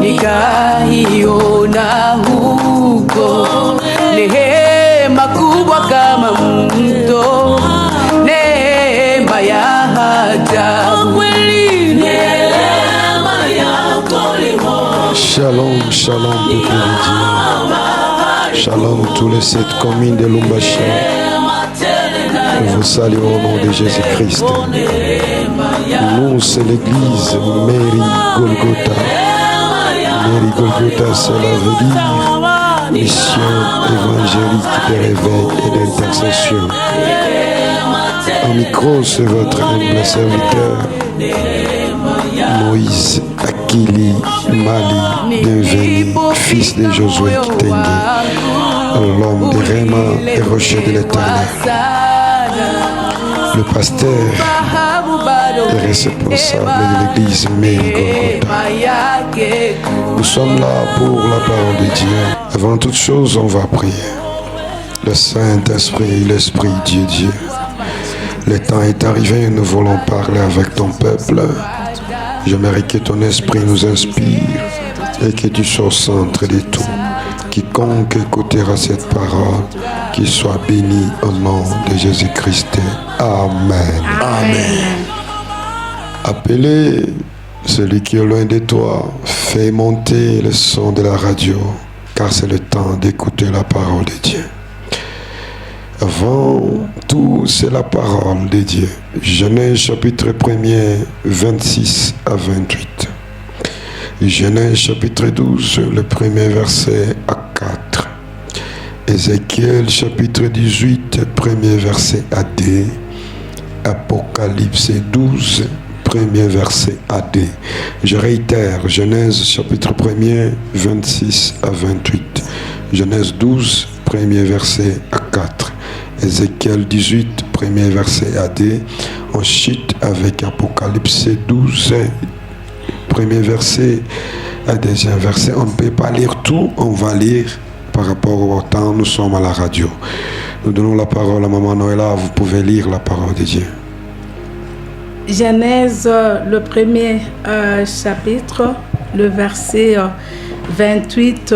nikaiona huko neema kubwa kama mto, neema ya ajabu. Shalom, shalom, peuple de Dieu. Shalom, tous les 7 communes de Lumbashi. Nous vous saluons au nom de Jésus-Christ. Nous, c'est l'église Mary Golgotha. Mary Golgotha, cela veut dire mission évangélique de réveil et d'intercession. En micro, c'est votre humble serviteur, Moïse Akili Mali Bienvenu, fils de Josué Kitenge, l'homme de Réma et rocher de l'Éternel. Le pasteur est responsable de l'église Mary Golgotha. Nous sommes là pour la parole de Dieu. Avant toute chose, on va prier. Le Saint-Esprit, l'Esprit Dieu. Le temps est arrivé, nous voulons parler avec ton peuple. J'aimerais que ton esprit nous inspire et que tu sois au centre de tout. Quiconque écoutera cette parole, qu'il soit béni au nom de Jésus-Christ. Amen. Amen. Appelez celui qui est loin de toi, fais monter le son de la radio, car c'est le temps d'écouter la parole de Dieu. Avant tout, c'est la parole de Dieu. Genèse chapitre 1er, 26 à 28. Genèse chapitre 12, le premier verset à 4. Ézéchiel chapitre 18, premier verset à 2. Apocalypse 12, premier verset à 2. Je réitère, Genèse chapitre 1er, 26 à 28. Genèse 12, premier verset à 4. Ézéchiel 18, premier verset à 2. Ensuite, avec Apocalypse 12, premier verset à deuxième verset. On ne peut pas lire tout, on va lire par rapport au temps. Nous sommes à la radio. Nous donnons la parole à Maman Noëlla. Vous pouvez lire la parole de Dieu. Genèse, le premier chapitre, le verset 28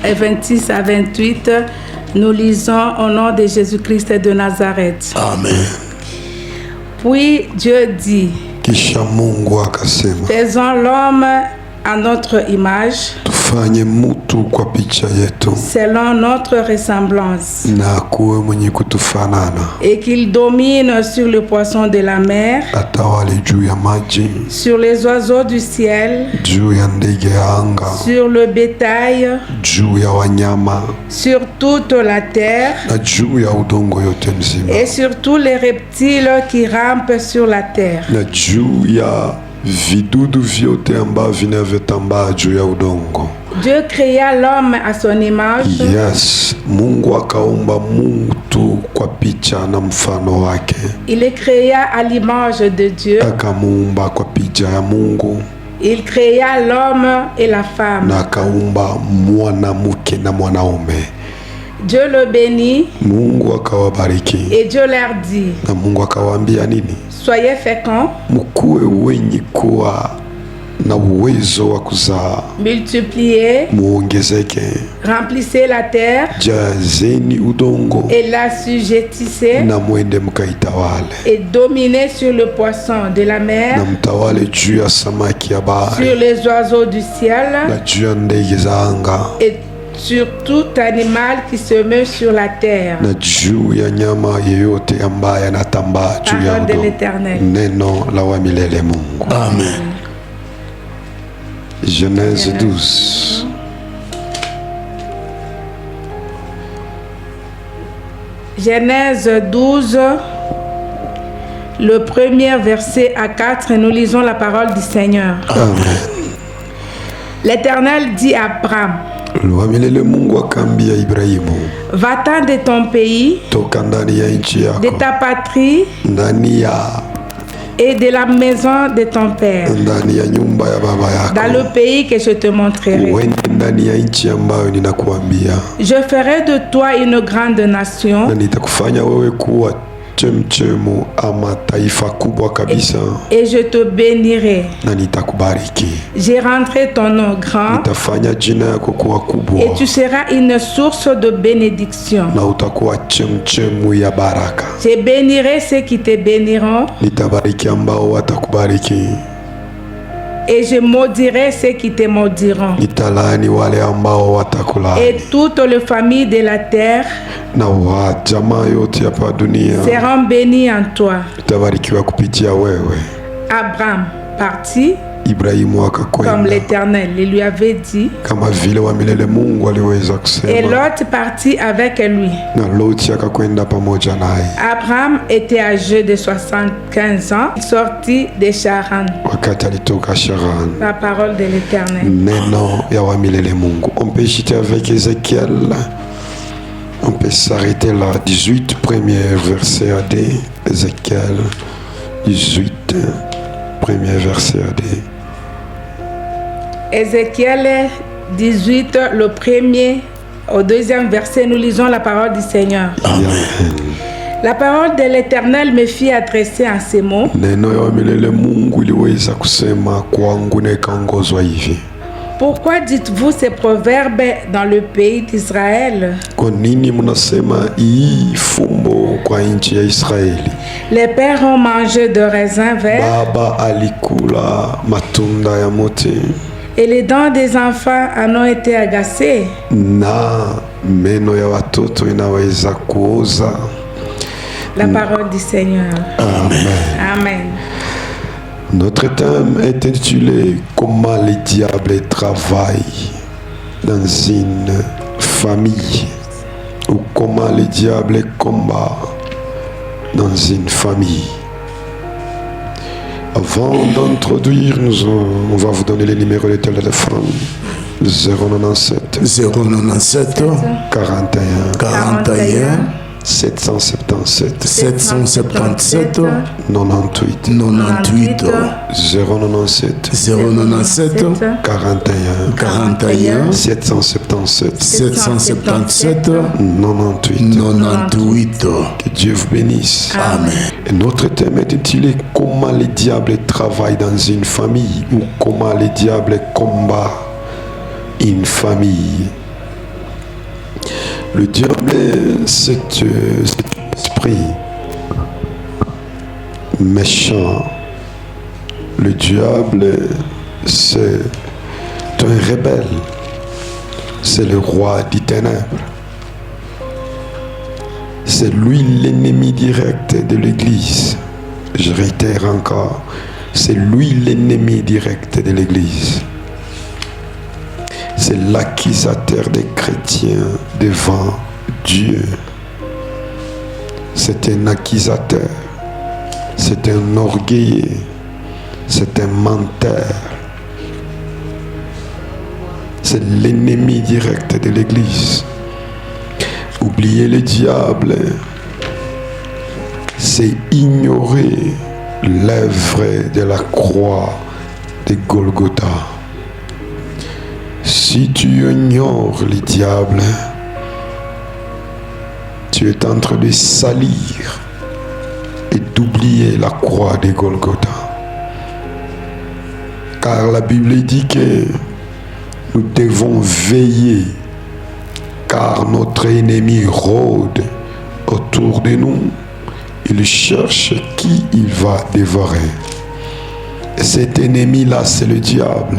et 26 à 28. Nous lisons au nom de Jésus-Christ de Nazareth. Amen. Puis Dieu dit, Kisha Mungu akasema, faisons l'homme à notre image, tufanye mutu kwa picha yetu, selon notre ressemblance, na akuwe mwenye kutufanana, et qu'il domine sur le poisson de la mer, atawale juu ya maji, sur les oiseaux du ciel, juu ya ndege ya anga, sur le bétail, juu ya wanyama, sur toute la terre, na juu ya udongo yote mzima, et sur tous les reptiles qui rampent sur la terre. na juu ya vidudu vyote ambavyo vinavyotambaa juu ya udongo. Dieu créa l'homme à son image. Yes, Mungu akaumba mtu kwa picha na mfano wake. Il est créé à l'image de Dieu. Akamuumba kwa picha ya Mungu. Il créa l'homme et la femme. Na akaumba mwanamke na mwanaume. Dieu le bénit. Mungu akawabariki. Et Dieu leur dit. Na Mungu akawaambia nini? Soyez féconds. Mkuwe wenye kuwa na uwezo wa kuzaa. Multipliez. Muongezeke. Remplissez la terre. Jazeni udongo. Et l'assujettissez. Na mwende mkaitawale. Et dominez sur le poisson de la mer. Na mtawale juu ya samaki ya bahari. Sur les oiseaux du ciel. Na juu ya ndege za anga. Et sur tout animal qui se meut sur la terre. Na juu ya nyama yeyote ambaye anatambaa juu ya udongo. Neno la wa milele Mungu. Amen. Genèse 12. Genèse 12, le premier verset à 4, nous lisons la parole du Seigneur. Amen. L'Éternel dit à Abraham, va-t'en de ton pays, de ta patrie et de la maison de ton père, dans le pays que je te montrerai. Je ferai de toi une grande nation chemchemu ama taifa kubwa kabisa. Et je te bénirai. Na nitakubariki. J'ai rentré ton nom grand. Nitafanya jina yako kuwa kubwa. Et tu seras une source de bénédiction. Na utakuwa chemchemu ya baraka. Je bénirai ceux qui te béniront. Nitabariki ambao watakubariki. Et je maudirai ceux qui te maudiront. Nitalaani wale ambao watakulaani. Et toutes les familles de la terre na wa jamaa yote hapa dunia seront bénies en toi. Utabarikiwa kupitia wewe. Abraham partit Ibrahimu akakwenda comme l'Éternel le lui avait dit. Kama vile wa milele Mungu aliweza kusema. Et Lot partit avec lui. Na Lot akakwenda pamoja naye. Abraham était âgé de 75 ans. Il sortit de Charan. Wakati alitoka Charan. La parole de l'Éternel. Neno ya wa milele Mungu. On peut jeter avec Ézéchiel. On peut s'arrêter là. 18 premier verset AD. Ézéchiel 18 premier verset AD. Ézéchiel 18, le premier au deuxième verset, nous lisons la parole du Seigneur. Amen. La parole de l'Éternel me fit adresser en ces mots. Pourquoi dites-vous ces proverbes dans le pays d'Israël? Les pères ont mangé de raisins verts. Et les dents des enfants en ont été agacées. La parole du Seigneur. Amen. Amen. Notre thème est intitulé Comment le diable travaille dans une famille, ou comment le diable combat dans une famille. Avant d'introduire, on va vous donner les numéros de téléphone. 097 41 777 777 98 097 41 777 98. Que Dieu vous bénisse. Amen. Et notre thème est intitulé Comment le diable travaille dans une famille, ou comment le diable combat une famille. Le diable, c'est esprit méchant. Le diable, c'est un rebelle. C'est le roi des ténèbres. C'est lui l'ennemi direct de l'Église. Je réitère encore, c'est lui l'ennemi direct de l'Église. C'est l'accusateur des chrétiens devant Dieu. C'est un accusateur. C'est un orgueilleux. C'est un menteur. C'est l'ennemi direct de l'Église. Oublier le diable, c'est ignorer l'œuvre de la croix de Golgotha. Si tu ignores le diable, tu es en train de salir et d'oublier la croix de Golgotha. Car la Bible dit que nous devons veiller, car notre ennemi rôde autour de nous. Il cherche qui il va dévorer. Et cet ennemi-là, c'est le diable.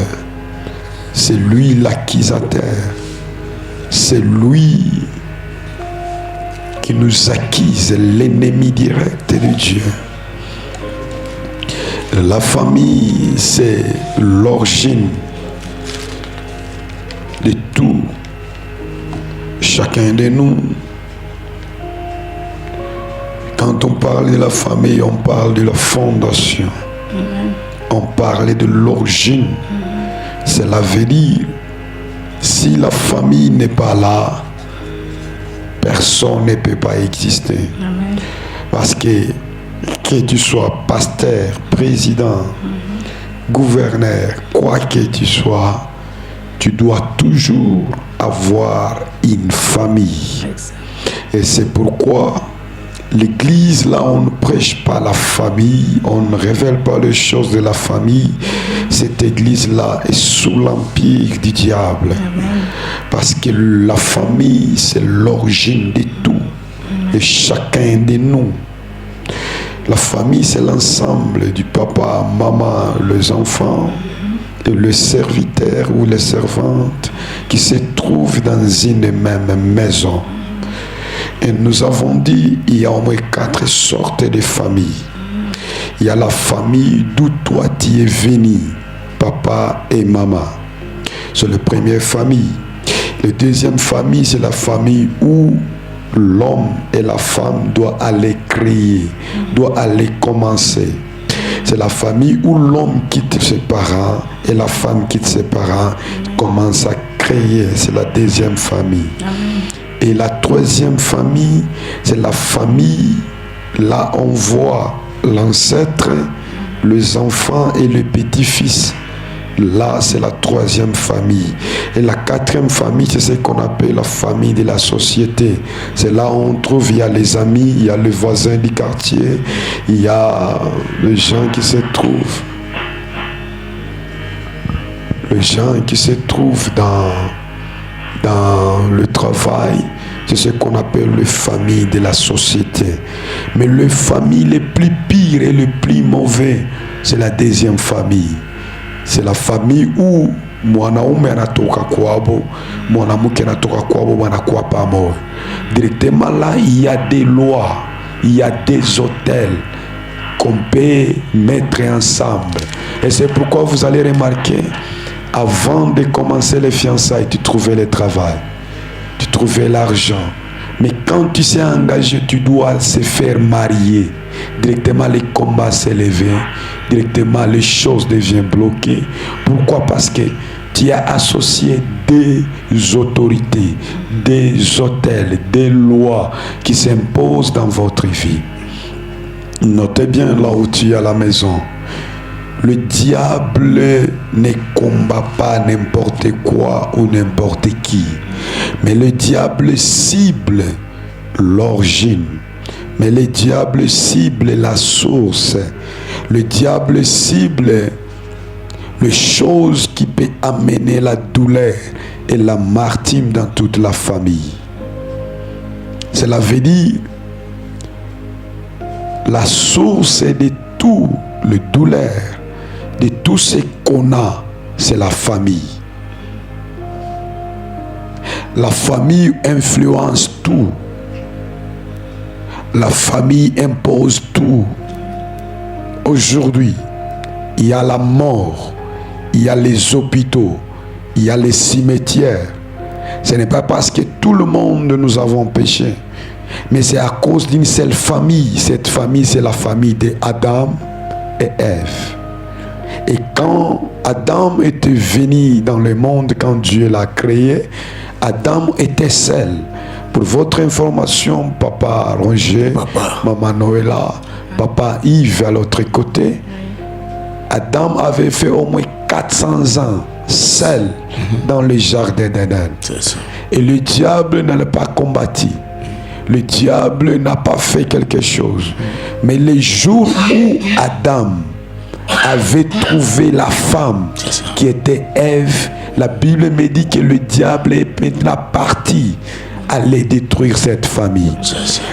C'est lui l'accusateur. C'est lui qui nous accuse, l'ennemi direct de Dieu. La famille, c'est l'origine de tout. Chacun de nous, quand on parle de la famille, on parle de la fondation. On parle de l'origine. Cela veut dire, si la famille n'est pas là, personne ne peut pas exister. Amen. Parce que tu sois pasteur, président, gouverneur, quoi que tu sois, tu dois toujours avoir une famille. Et c'est pourquoi L'église, là, on ne prêche pas la famille, on ne révèle pas les choses de la famille. Cette église-là est sous l'empire du diable. Parce que la famille, c'est l'origine de tout, de chacun de nous. La famille, c'est l'ensemble du papa, maman, les enfants, et le serviteur ou les servantes qui se trouvent dans une même maison. Et nous avons dit, il y a au moins 4 sortes de familles. Il y a la famille d'où toi tu es venu, papa et maman. C'est la première famille. La deuxième famille, c'est la famille où l'homme et la femme doivent aller créer, doivent aller commencer. C'est la famille où l'homme quitte ses parents et la femme quitte ses parents, commence à créer. C'est la deuxième famille. Et la troisième famille, c'est la famille, là on voit l'ancêtre, les enfants et les petits-fils. Là, c'est la troisième famille. Et la quatrième famille, c'est ce qu'on appelle la famille de la société. C'est là où on trouve, il y a les amis, il y a les voisins du quartier, il y a les gens qui se trouvent. Les gens qui se trouvent dans le travail, c'est ce qu'on appelle les familles de la société. Mais les familles les plus pires et les plus mauvais, c'est la deuxième famille. C'est la famille où mwanaume anatoka kwabo, mwanamke anatoka kwabo, wanakuwa pamoja. Directement là, il y a des lois, il y a des hôtels qu'on peut mettre ensemble. Et c'est pourquoi vous allez remarquer, avant de commencer les fiançailles, tu trouvais le travail, tu trouvais l'argent. Mais quand tu s'es engagé, tu dois se faire marier. Directement, les combats s'élèvent. Directement, les choses deviennent bloquées. Pourquoi? Parce que tu as associé des autorités, des hôtels, des lois qui s'imposent dans votre vie. Notez bien là où tu es à la maison. Le diable ne combat pas n'importe quoi ou n'importe qui. Mais le diable cible l'origine. Mais le diable cible la source. Le diable cible les choses qui peuvent amener la douleur et l'amertume dans toute la famille. Cela veut dire la source de tout le douleur, de tout ce qu'on a, c'est la famille. La famille influence tout. La famille impose tout. Aujourd'hui, il y a la mort, il y a les hôpitaux, il y a les cimetières. Ce n'est pas parce que tout le monde nous avons péché, mais c'est à cause d'une seule famille. Cette famille, c'est la famille d'Adam et Ève. Et quand Adam était venu dans le monde, quand Dieu l'a créé, Adam était seul. Pour votre information, papa Roger, maman Noëlla, papa Yves à l'autre côté, Adam avait fait au moins 400 ans seul dans le jardin d'Éden. Et le diable ne l'a pas combattu. Le diable n'a pas fait quelque chose. Mais le jour où Adam avait trouvé la femme qui était Ève, la Bible me dit que le diable est maintenant parti aller détruire cette famille.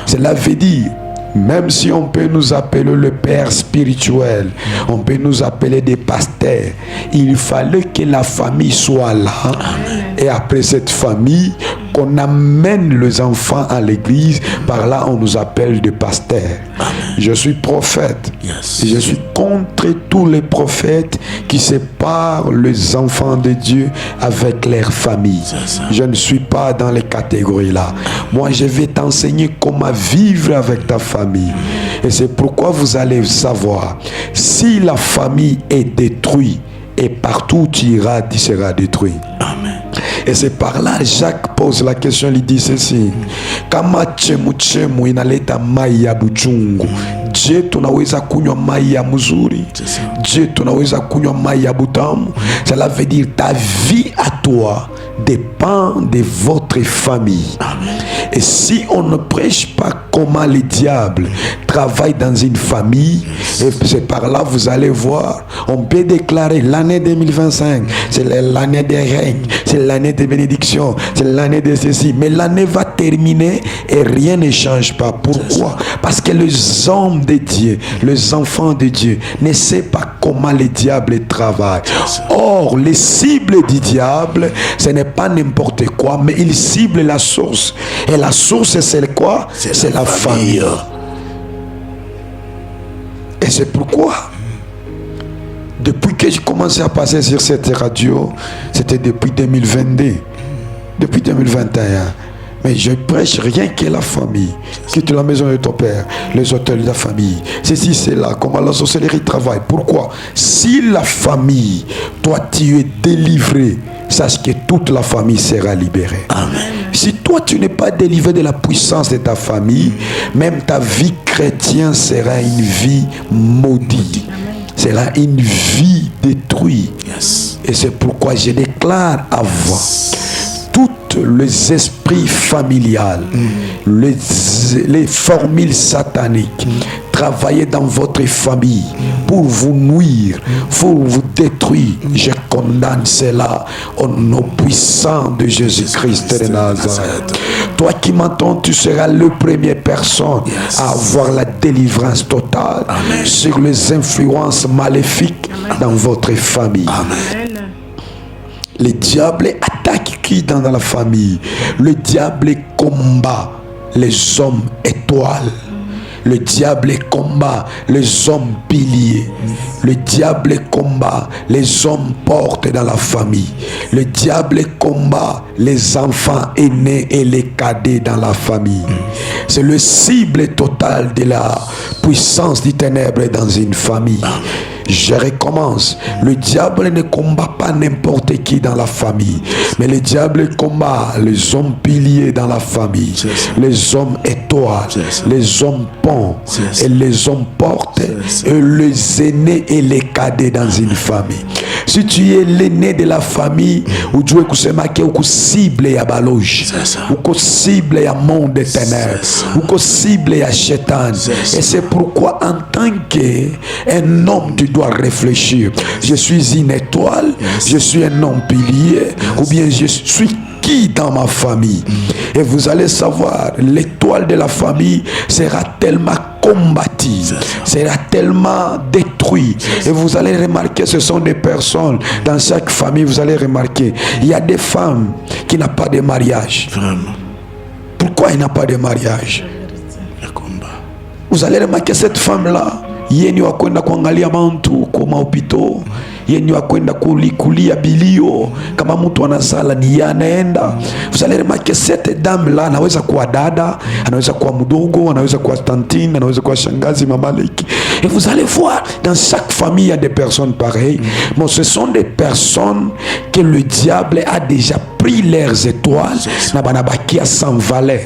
Cela veut dire, même si on peut nous appeler le père spirituel, on peut nous appeler des pasteurs, il fallait que la famille soit là. Et après cette famille, qu'on amène les enfants à l'église. Par là, on nous appelle des pasteurs. Je suis prophète. Et je suis contre tous les prophètes qui séparent les enfants de Dieu avec leur famille. Je ne suis pas dans les catégories là. Moi, je vais t'enseigner comment vivre avec ta famille. Et c'est pourquoi vous allez savoir, si la famille est détruite, et partout où tu iras, tu seras détruit. Amen. Et c'est par là, Jacques pose la question, il dit ceci: kama chemu inaleta mai ya buchungu, je tunaweza kunywa mai ya mzuri? Je tunaweza kunywa mai ya butamu? Cela veut dire ta vie à toi dépend de votre votre famille. Amen. Et si on ne prêche pas comment le diable travaille dans une famille, et c'est par là vous allez voir, on peut déclarer l'année 2025, c'est l'année des règnes, c'est l'année des bénédictions, c'est l'année de ceci, mais l'année va terminer et rien ne change pas. Pourquoi? Parce que les hommes de Dieu, les enfants de Dieu ne savent pas comment le diable travaille. Or, les cibles du diable, ce n'est pas n'importe quoi, mais il cible la source. Et la source, c'est quoi? C'est la famille. Et c'est pourquoi, depuis que j'ai commencé à passer sur cette radio, c'était depuis 2022, depuis 2021. Mais je prêche rien que la famille. Quitte la maison de ton père, les hôtels de la famille. Ceci, c'est là. Comment la sorcellerie travaille. Pourquoi? Si la famille, toi, tu es délivré, sache que toute la famille sera libérée. Amen. Si toi, tu n'es pas délivré de la puissance de ta famille, même ta vie chrétienne sera une vie maudite. Sera une vie détruite. Yes. Et c'est pourquoi je déclare avant toutes les esprits familiales, les formules sataniques, travailler dans votre famille pour vous nuire, pour vous détruire. Je condamne cela au nom puissant de Jésus-Christ de Nazareth. Toi qui m'entends, tu seras la première personne à avoir la délivrance totale sur les influences maléfiques dans votre famille. Amen. Le diable attaque qui dans la famille? Le diable combat les hommes étoiles. Le diable combat les hommes piliers. Le diable combat les hommes portes dans la famille. Le diable combat les enfants aînés et les cadets dans la famille. C'est le cible total de la puissance du ténèbre dans une famille. Je recommence. Le diable ne combat pas n'importe qui dans la famille, mais le diable combat les hommes piliers dans la famille, les hommes étoiles, les hommes ponts et les hommes portes et les aînés et les cadets dans une famille. Si tu es l'aîné de la famille, ou tu es cible à baloge, ou cible à monde des ténèbres, ou cible à Chétan. Et c'est pourquoi en tant qu'un homme, tu dois réfléchir. Je suis une étoile, je suis un homme pilier, ou bien je suis qui dans ma famille. Et vous allez savoir, l'étoile de la famille sera tellement combative, sera tellement détruite. Et vous allez remarquer, ce sont des personnes dans chaque famille, vous allez remarquer, il y a des femmes qui n'ont pas de mariage. Vraiment. Pourquoi il n'a pas de mariage? Le combat. Vous allez remarquer cette femme-là, yeni wakwenda kuangalia mantu kwa maupito, yeni wakwenda kulia bilio kama mtu anasala ni anaenda. Vous allez remarquer cette dame là anaweza kuwa dada, anaweza kuwa mdogo, anaweza kuwa tantine, anaweza kuwa shangazi, mamaleki. Et vous allez voir, dans chaque famille il y a des personnes pareilles, mais ce sont des personnes que le diable a déjà pris leurs étoiles na banabakia sans valeur.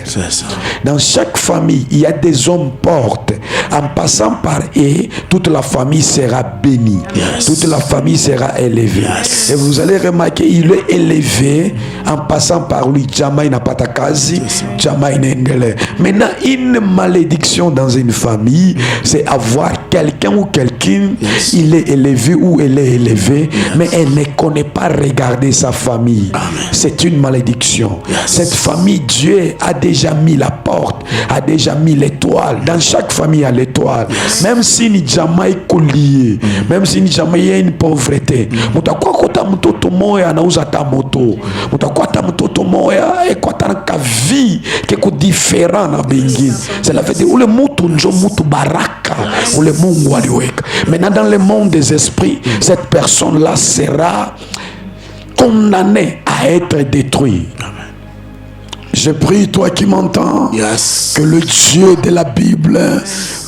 Dans chaque famille il y a des hommes portes, en passant par eux toute la famille sera bénie, toute la famille sera élevée. Et vous allez remarquer, il est élevé en passant par lui. Jamais n'a pas ta case, jamais n'engele. Maintenant, une malédiction dans une famille, c'est avoir quelqu'un ou quelqu'un, il est élevé ou elle est élevée, mais elle ne connaît pas regarder sa famille. C'est une malédiction. Cette famille, Dieu a déjà mis la porte, a déjà mis l'étoile. Dans chaque famille, il y a l'étoile. Même si ni jamais collier, même si ni jamais il y a une pauvreté, mutakuwa kota mtoto moya anauza ta moto, mutakuwa ta mtoto moya ekwata na vie keko différent na bengine. Cela veut dire ule mutu njo mutu baraka, ule Mungu aliweka. Maintenant dans le monde des esprits, cette personne là sera condamnée à être détruite. Je prie, toi qui m'entends, que le Dieu de la Bible,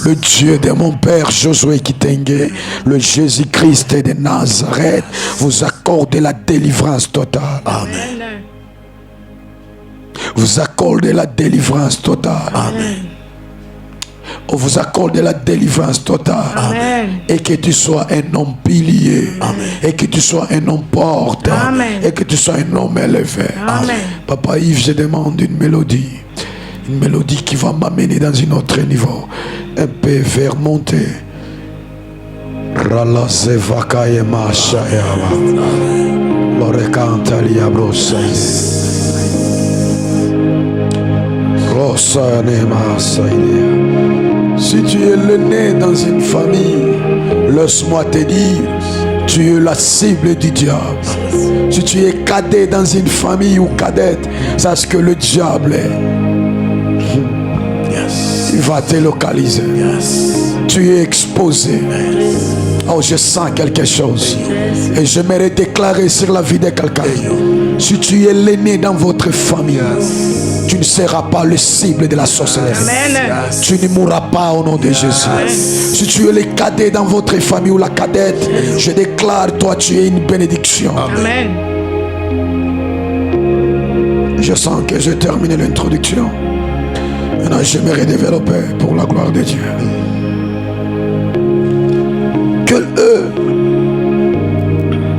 le Dieu de mon père Josué Kitenge, le Jésus-Christ de Nazareth, vous accorde la délivrance totale. Amen. Vous accorde la délivrance totale. Amen. On vous accorde la délivrance totale. Amen. Et que tu sois un homme pilier. Amen. Et que tu sois un homme porte. Amen. Et que tu sois un homme élevé. Amen. Papa Yves, je demande une mélodie. Une mélodie qui va m'amener dans un autre niveau. Un peu vers monter. Si tu es le né dans une famille, laisse-moi te dire, tu es la cible du diable. Si tu es cadet dans une famille ou cadette, sache que le diable il va te localiser. Tu es exposé. Oh, je sens quelque chose. Et j'aimerais déclarer sur la vie de quelqu'un. Si tu es l'aîné dans votre famille, tu ne seras pas le cible de la sorcellerie. Tu ne mourras pas au nom de Jésus. Si tu es le cadet dans votre famille ou la cadette, je déclare, toi tu es une bénédiction. Amen. Je sens que j'ai terminé l'introduction. Maintenant, j'aimerais développer pour la gloire de Dieu. Que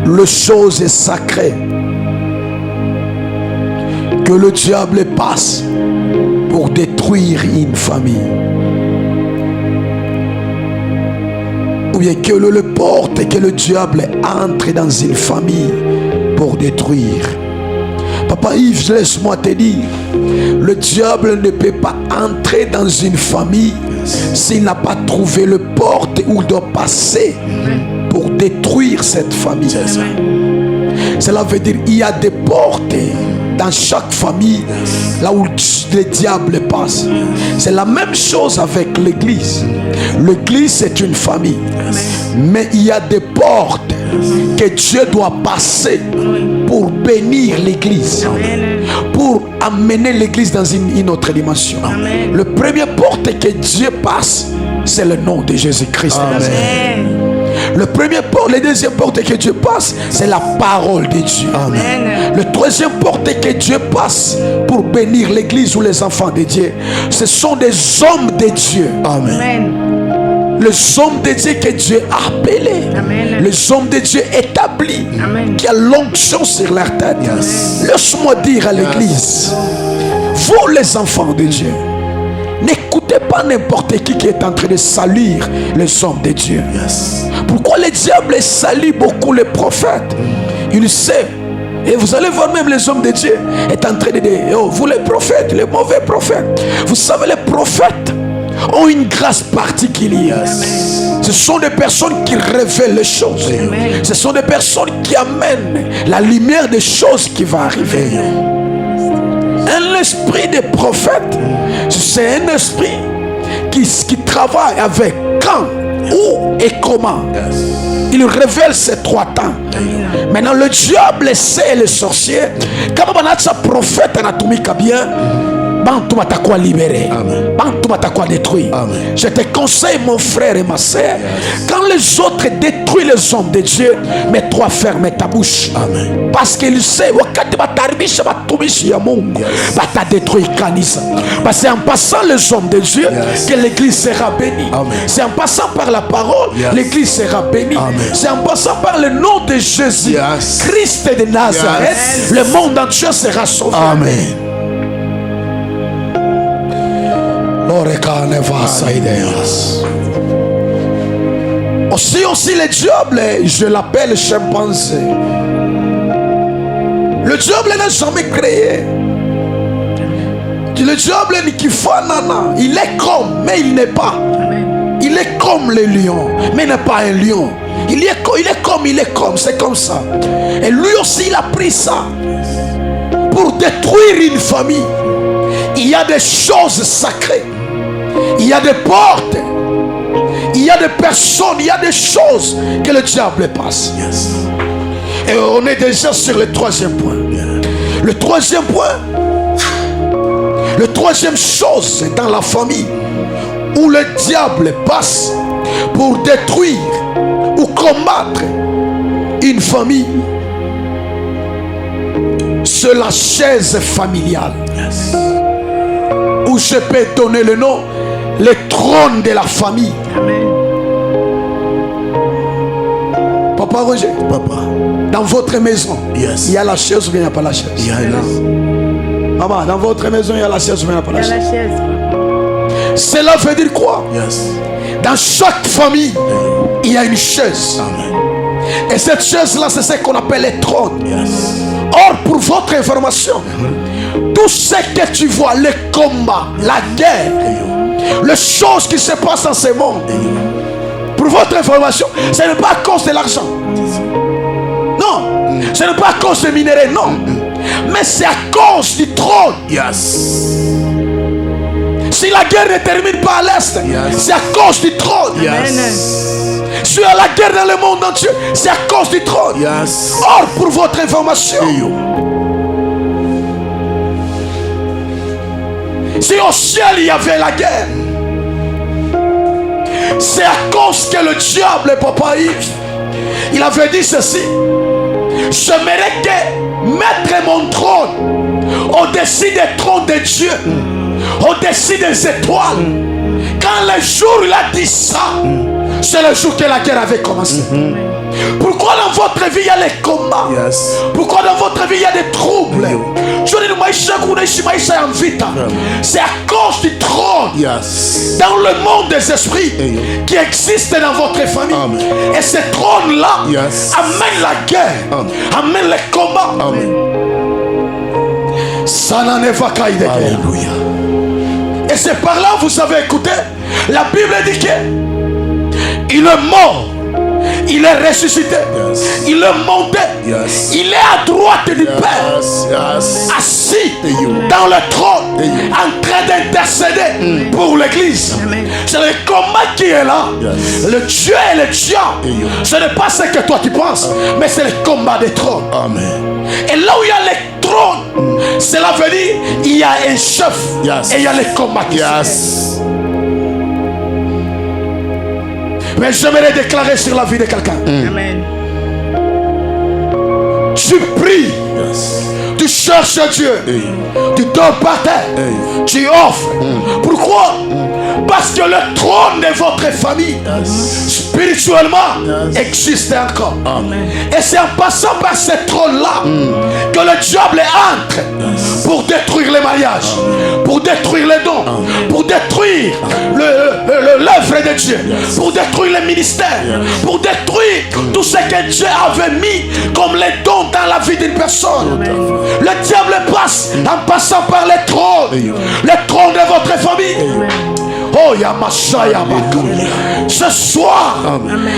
le chose est sacrée. Que le diable passe pour détruire une famille. Ou bien que le porte et que le diable entre dans une famille pour détruire. Papa Yves, laisse-moi te dire, le diable ne peut pas entrer dans une famille s'il n'a pas trouvé le porte où il doit passer pour détruire cette famille. Cela veut dire qu'il y a des portes dans chaque famille là où le diable passe. C'est la même chose avec l'église. L'église c'est une famille. Mais il y a des portes que Dieu doit passer pour bénir l'église, pour amener l'église dans une autre dimension. Amen. Le premier porte que Dieu passe, c'est le nom de Jésus-Christ. Le deuxième porte que Dieu passe, c'est la parole de Dieu. Amen. Le troisième porte que Dieu passe pour bénir l'église ou les enfants de Dieu, ce sont des hommes de Dieu. Amen. Les hommes de Dieu que Dieu a appelés. Amen. Les hommes de Dieu établis. Amen. Qui a l'onction sur leur tête. Laisse-moi dire à l'église, vous les enfants de Dieu, n'écoutez pas n'importe qui est en train de salir les hommes de Dieu. Pourquoi le diable salit beaucoup les prophètes? Il sait. Et vous allez voir même les hommes de Dieu est en train de dire, oh, vous les prophètes, les mauvais prophètes. Vous savez, les prophètes ont une grâce particulière. Ce sont des personnes qui révèlent les choses. Amen. Ce sont des personnes qui amènent la lumière des choses qui vont arriver. Un esprit de prophète, c'est un esprit qui travaille avec quand, où et comment. Il révèle ces trois temps. Maintenant le diable sait, le sorcier, quand on a sa prophète anatomika bien, Bantou m'a quoi libérer, Bantou m'a quoi détruire. Amen. Je te conseille, mon frère et ma soeur, quand les autres détruisent les hommes de Dieu, mets-toi ferme ta bouche. Amen. Parce qu'il sait, wakati bataribisha batumishi ya Mungu, bata détruire kanisa. Parce que c'est en passant les hommes de Dieu que l'église sera bénie. C'est en passant par la parole, l'église sera bénie. C'est en passant par le nom de Jésus, Christ de Nazareth, le monde entier sera sauvé. Amen. Aussi le diable, je l'appelle chimpanzé. Le diable n'a jamais créé. Le diable n'est qui fanana. Il est comme, mais il n'est pas. Il est comme le lion, mais il n'est pas un lion. Il est comme, c'est comme ça. Et lui aussi il a pris ça pour détruire une famille. Il y a des choses sacrées. Il y a des portes, il y a des personnes, il y a des choses que le diable passe. Et on est déjà sur le troisième point. Le troisième point, le troisième chose, c'est dans la famille où le diable passe pour détruire ou combattre une famille. C'est la chaise familiale. Ou je peux donner le nom, le trône de la famille. Amen. Papa Roger, Papa. dans votre maison, Yes. il y a la chaise ou bien il n'y a pas la chaise? Il y a là. Maman, dans votre maison, il y a la chaise ou bien il n'y a pas Il la y a la chaise? chaise. Cela veut dire quoi? Yes. Dans chaque famille, il y a une chaise. Amen. Et cette chaise-là, c'est ce qu'on appelle le trône. Yes. Or, pour votre information, tout ce que tu vois, le combat, la guerre, les choses qui se passent dans ce monde, pour votre information, ce n'est pas à cause de l'argent. Non. Ce n'est pas à cause des minéraux, non. Mais c'est à cause du trône. Yes. Si la guerre ne termine pas à l'Est, Yes. c'est à cause du trône. Yes. Si il y a la guerre dans le monde entier, c'est à cause du trône. Yes. Or, pour votre information, si au ciel il y avait la guerre, c'est à cause que le diable, Papa Yves, il avait dit ceci: j'aimerais que mettre mon trône au-dessus des trônes de Dieu, au-dessus des étoiles. Quand le jour il a dit ça, c'est le jour que la guerre avait commencé. Pourquoi dans votre vie il y a les combats? Yes. Pourquoi dans votre vie il y a des troubles? C'est à cause du trône. Yes. Dans le monde des esprits qui existe dans votre famille. Amen. Et ce trône-là Yes. amène la guerre, Amen. amène les combats. Amen. Ça n'en est pas qu'à y de guerre. Alléluia. Et c'est par là, vous avez écouté, la Bible dit que il est mort, il est ressuscité, Yes. il est monté, Yes. il est à droite du Père, Yes. Yes. assis you. dans le trône, you. en train d'intercéder pour l'église. Amen. C'est le combat qui est là. Yes. Le Dieu et le diable. you. Ce n'est pas ce que toi tu penses, mais c'est le combat des trônes. Amen. Et là où il y a les trônes, cela veut dire il y a un chef Yes. et il y a les combats qui Yes. Mais j'aimerais déclarer sur la vie de quelqu'un. Amen. Tu pries, Yes. tu cherches Dieu, Hey. tu dors par terre, Hey. tu offres. Pourquoi? Parce que le trône de votre famille, spirituellement, existe encore. Amen. Et c'est en passant par ce trône-là que le diable entre pour détruire les mariages, pour détruire les dons, pour détruire l'œuvre de Dieu, pour détruire les ministères, pour détruire tout ce que Dieu avait mis comme les dons dans la vie d'une personne. Le diable passe en passant par le trône de votre famille. Oh, Yamasha, Yamaka. Ce soir,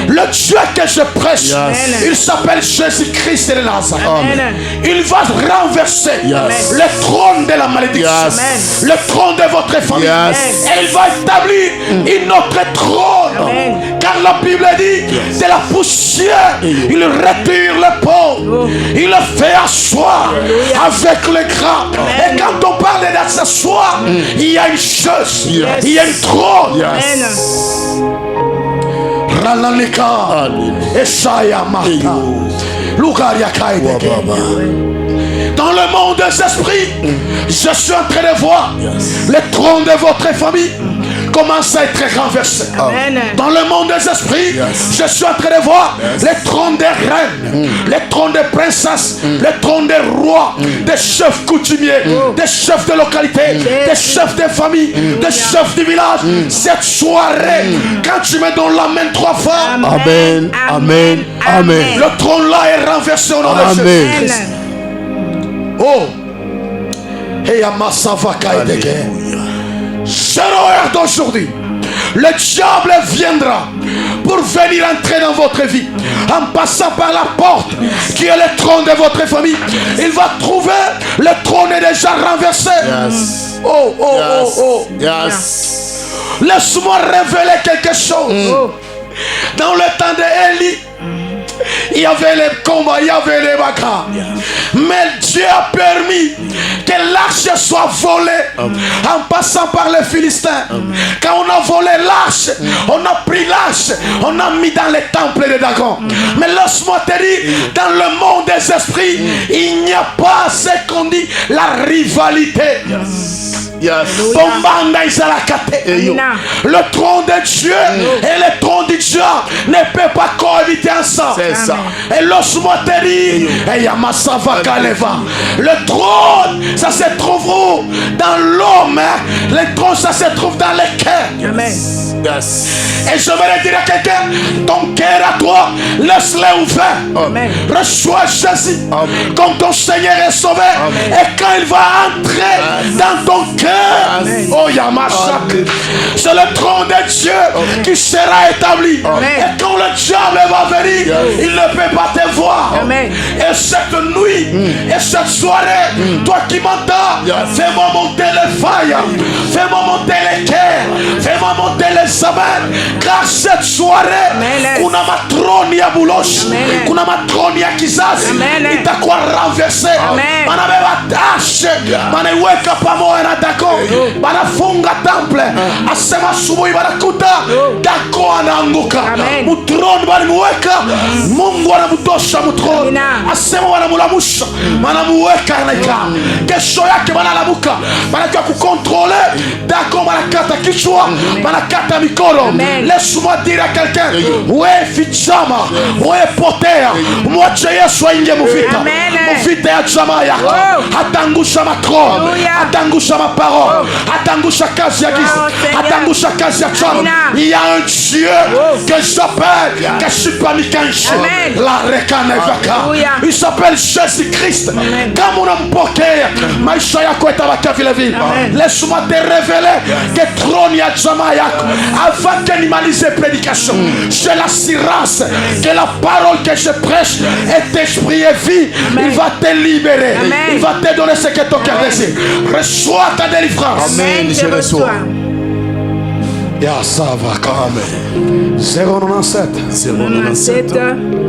le Dieu que je prêche, Yes. il s'appelle Jésus-Christ de Nazareth. Amen. Il va renverser Yes. le trône de la malédiction, Yes. le trône de votre famille. Yes. Et il va établir une autre trône. Amen. Car la Bible dit, c'est la poussière. Il retire le pauvre. Il le fait asseoir avec le gras. Et quand on parle d'accessoire, il y a une chose, Yes. il y a une trône. Yes. Ralalika. Alléluia. Esaya Mata. Lugaria Kaideke. Baba. Dans le monde des esprits, je suis en train de voir le trône de votre famille commence à être renversé. Amen. Dans le monde des esprits, Yes. je suis en train de voir les trônes des reines, les trônes des princesses, les trônes des rois, des chefs coutumiers, des chefs de localité, des chefs de famille, des chefs du village. Cette soirée, quand tu me donnes la main 3 fois, Amen. Amen. Amen. le trône là est renversé au nom de Amen. Jésus. Oh, et à Massavaka et Deke. C'est l'heure d'aujourd'hui. Le diable viendra pour venir entrer dans votre vie en passant par la porte qui est le trône de votre famille. Il va trouver le trône est déjà renversé. Yes. Oh, oh, Yes. oh, oh. Yes. Laisse-moi révéler quelque chose. Dans le temps d'Élie, il y avait les combats, il y avait les bagarres. Mais Dieu a permis que l'arche soit volée en passant par les Philistins. Quand on a volé l'arche, on a pris l'arche, on a mis dans les temples de Dagon. Mais laisse-moi te dire, dans le monde des esprits, il n'y a pas ce qu'on dit la rivalité. Bombanda Isalakate. Le trône de Dieu et le trône du diable ne peut pas cohabiter ensemble. C'est ça. Et l'osmoteri et Yamasava Kaleva. Le trône, ça se trouve où? Dans l'homme. Le trône, ça se trouve dans le cœur. Amen. Yes. Et je vais dire à quelqu'un, ton cœur à toi, laisse-le ouvert. Amen. Reçois Jésus Amen. comme ton Seigneur est sauvé. Amen. Et quand il va entrer dans ton cœur, Amen. oh Yamashak, c'est le trône de Dieu qui sera établi. Amen. Et quand le diable va venir, il ne peut pas te voir. Amen. Et cette nuit, et cette soirée, toi qui m'entends, fais-moi monter les failles, fais-moi monter les cœurs, fais-moi monter les amens, car cette soirée, Amen. kuna matroni ya buloshi, Amen. kuna matroni ya kizazi, Amen. itakuwa renversé. Amen. Banabeba tashe, banaiweka pamoja na Dako, banafunga temple, asema asubuhi banakuta Dako anaanguka, Amen. mutroni balimuweka, Mungu anamutosha mutroni, Amina. asema wanamulamusha, banamuweka anaika, kesho yake banalamuka, banakia kukontrole Dako, banakata kichwa, banakata mikono. Amen. Laisse-moi dire à quelqu'un, ouais fichama, ouais potea, mwache Yesu aingie muvita, Amen. muvita ya jamaa yako, Oh. atangusha matroni, Hallelujah. atangusha maparole, atangusha kazi ya giza, Oh, Seigneur. atangusha kazi ya chama. Amina. Il y a un Dieu que j'appelle, que je suis pas Mikanshi, Amen. la rekana vaka. Hallelujah. Il s'appelle Jésus-Christ. Amen. Kama unampokea, maisha yako itabakia vile vile. Amen. Laisse-moi te révéler que trône ya jamaa yako, avant que nimalize prédication, j'ai l'assurance que la parole que je prêche est esprit et vie. Amen. Il va te libérer. Amen. Il va te donner ce que ton cœur désire. Reçois ta délivrance. Amen. Amen. Je Je reçois. reçois. Ya sava Amen. 097 097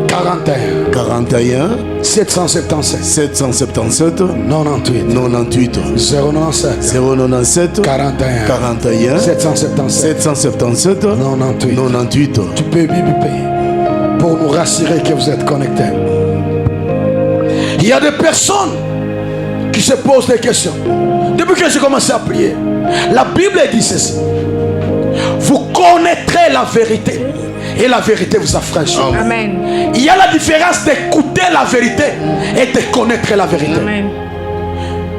41 41 777 777 98 98 097 097 41 41 777 777 98. 98. Tu peux biper pour nous rassurer que vous êtes connectés. Il y a des personnes qui se posent des questions. Depuis que j'ai commencé à prier, la Bible dit ceci: vous connaîtrez la vérité et la vérité vous affranchira. Amen. Il y a la différence d'écouter la vérité et de connaître la vérité. Amen.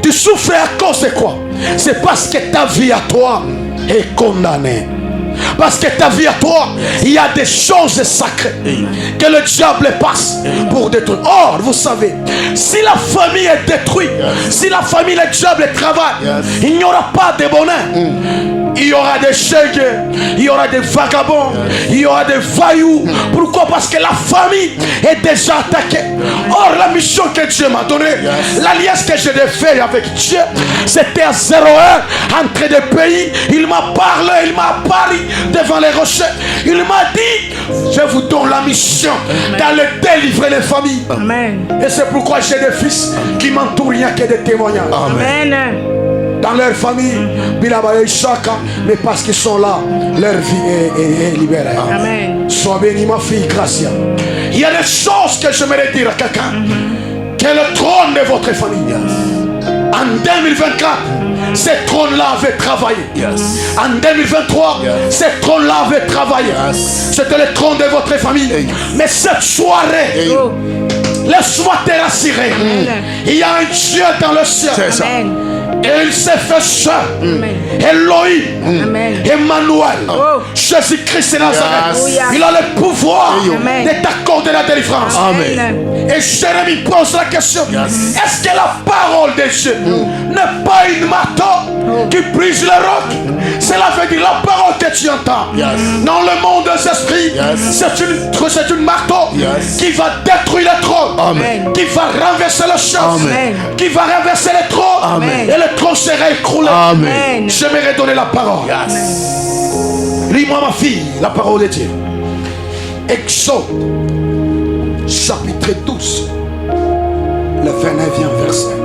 Tu souffres à cause de quoi? C'est parce que ta vie à toi est condamnée. Parce que ta vie à toi, il y a des choses sacrées que le diable passe pour détruire. Or, vous savez, si la famille est détruite, si la famille, le diable travaille, il n'y aura pas de bonheur. Il y aura des chèques, il y aura des vagabonds, il y aura des vaillous. Pourquoi? Parce que la famille est déjà attaquée. Or, la mission que Dieu m'a donnée, l'alliance que je devais faire avec Dieu, c'était à 01 entre deux pays. Il m'a parlé, il m'a apparu devant les rochers. Il m'a dit: je vous donne la mission d'aller délivrer les familles. Amen. Et c'est pourquoi j'ai des fils qui m'entourent, rien que des témoignages. Amen. Dans leur famille, mais parce qu'ils sont là, leur vie est libérée. Amen. Sois béni, ma fille Gracia. Il y a des choses que j'aimerais dire à quelqu'un. Que le trône de votre famille, en 2024, ce trône-là avait travaillé. En 2023, ce trône-là avait travaillé. C'était le trône de votre famille. Mais cette soirée, Oh. laisse-moi te rassurer. Il y a un Dieu dans le ciel. Amen. Et il s'est fait seul. Elohim, Amen. Emmanuel, Oh. Jésus-Christ de Nazareth. Yes. Il a le pouvoir Amen. de t'accorder la délivrance. Amen. Et Jérémie pose la question: est-ce que la parole de Dieu n'est pas une marteau qui brise le roc? Cela veut dire la parole que tu entends dans le monde des esprits. C'est une marteau qui va détruire le trône, Amen. qui va renverser le champ, Amen. qui va renverser le trône, Amen. et le trône sera écroulé. Amen. J'aimerais donner la parole. Lis-moi, ma fille, la parole de Dieu. Exode, chapitre 12, le 29e verset.